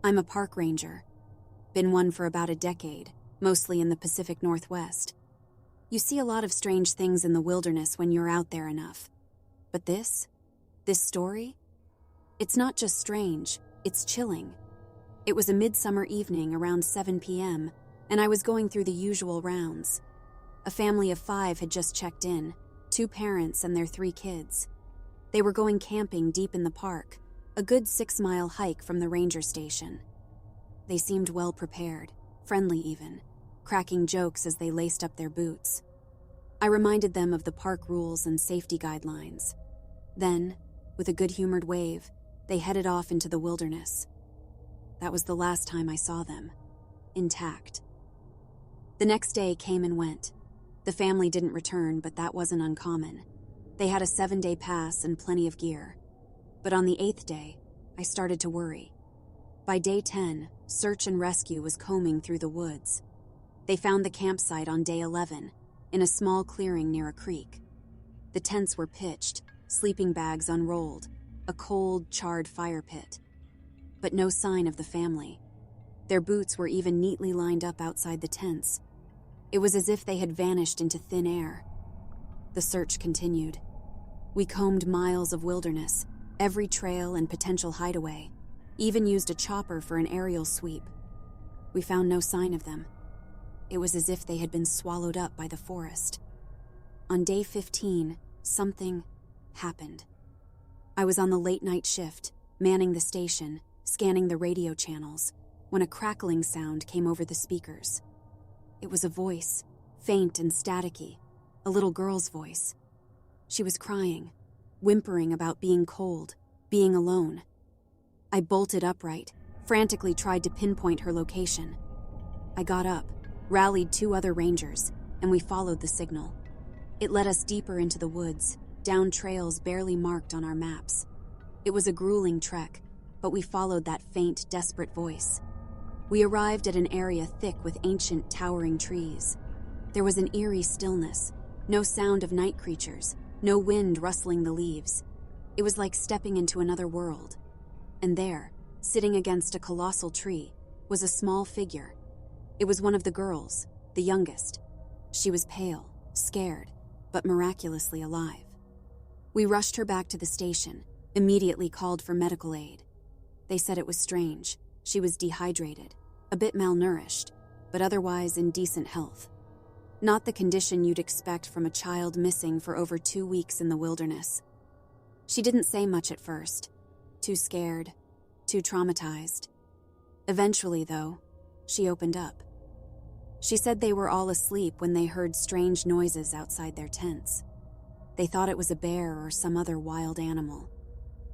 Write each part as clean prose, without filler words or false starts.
I'm a park ranger. Been one for about a decade, mostly in the Pacific Northwest. You see a lot of strange things in the wilderness when you're out there enough. But this story? It's not just strange, it's chilling. It was a midsummer evening around 7 p.m., and I was going through the usual rounds. A family of 5 had just checked in, 2 parents and their 3 kids. They were going camping deep in the park, a good 6-mile hike from the ranger station. They seemed well prepared, friendly even, cracking jokes as they laced up their boots. I reminded them of the park rules and safety guidelines. Then, with a good-humored wave, they headed off into the wilderness. That was the last time I saw them, intact. The next day came and went. The family didn't return, but that wasn't uncommon. They had a 7-day pass and plenty of gear. But on the 8th day, I started to worry. By day 10, search and rescue was combing through the woods. They found the campsite on day 11, in a small clearing near a creek. The tents were pitched, sleeping bags unrolled, a cold, charred fire pit. But no sign of the family. Their boots were even neatly lined up outside the tents. It was as if they had vanished into thin air. The search continued. We combed miles of wilderness, every trail and potential hideaway, even used a chopper for an aerial sweep. We found no sign of them. It was as if they had been swallowed up by the forest. On day 15, something happened. I was on the late-night shift, manning the station, scanning the radio channels, when a crackling sound came over the speakers. It was a voice, faint and staticky, a little girl's voice. She was crying, whimpering about being cold, being alone. I bolted upright, frantically tried to pinpoint her location. I got up, rallied 2 other rangers, and we followed the signal. It led us deeper into the woods, down trails barely marked on our maps. It was a grueling trek, but we followed that faint, desperate voice. We arrived at an area thick with ancient, towering trees. There was an eerie stillness, no sound of night creatures, no wind rustling the leaves. It was like stepping into another world. And there, sitting against a colossal tree, was a small figure. It was one of the girls, the youngest. She was pale, scared, but miraculously alive. We rushed her back to the station, immediately called for medical aid. They said it was strange. She was dehydrated, a bit malnourished, but otherwise in decent health. Not the condition you'd expect from a child missing for over 2 weeks in the wilderness. She didn't say much at first. Too scared, too traumatized. Eventually, though, she opened up. She said they were all asleep when they heard strange noises outside their tents. They thought it was a bear or some other wild animal.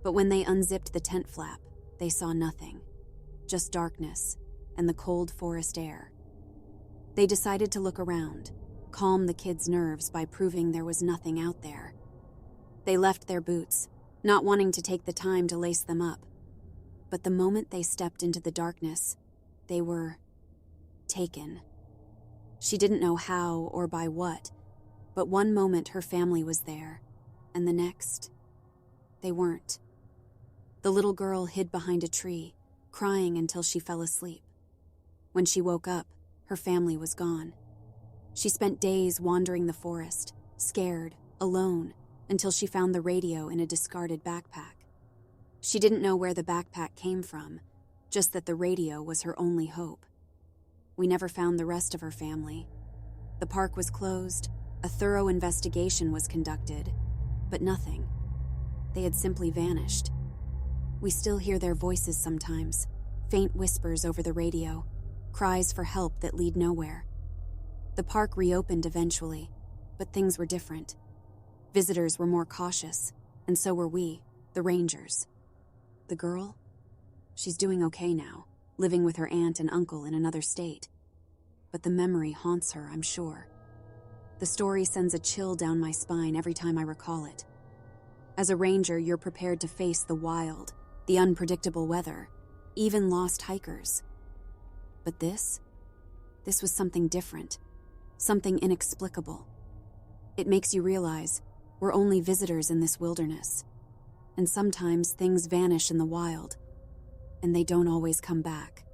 But when they unzipped the tent flap, they saw nothing. Just darkness and the cold forest air. They decided to look around, calm the kids' nerves by proving there was nothing out there. They left their boots, not wanting to take the time to lace them up. But the moment they stepped into the darkness, they were taken. She didn't know how or by what, but one moment her family was there, and the next, they weren't. The little girl hid behind a tree, crying until she fell asleep. When she woke up, her family was gone. She spent days wandering the forest, scared, alone, until she found the radio in a discarded backpack. She didn't know where the backpack came from, just that the radio was her only hope. We never found the rest of her family. The park was closed, a thorough investigation was conducted, but nothing. They had simply vanished. We still hear their voices sometimes, faint whispers over the radio, cries for help that lead nowhere. The park reopened eventually, but things were different. Visitors were more cautious, and so were we, the rangers. The girl? She's doing okay now, living with her aunt and uncle in another state. But the memory haunts her, I'm sure. The story sends a chill down my spine every time I recall it. As a ranger, you're prepared to face the wild, the unpredictable weather, even lost hikers. But this was something different, something inexplicable. It makes you realize we're only visitors in this wilderness, and sometimes things vanish in the wild, and they don't always come back.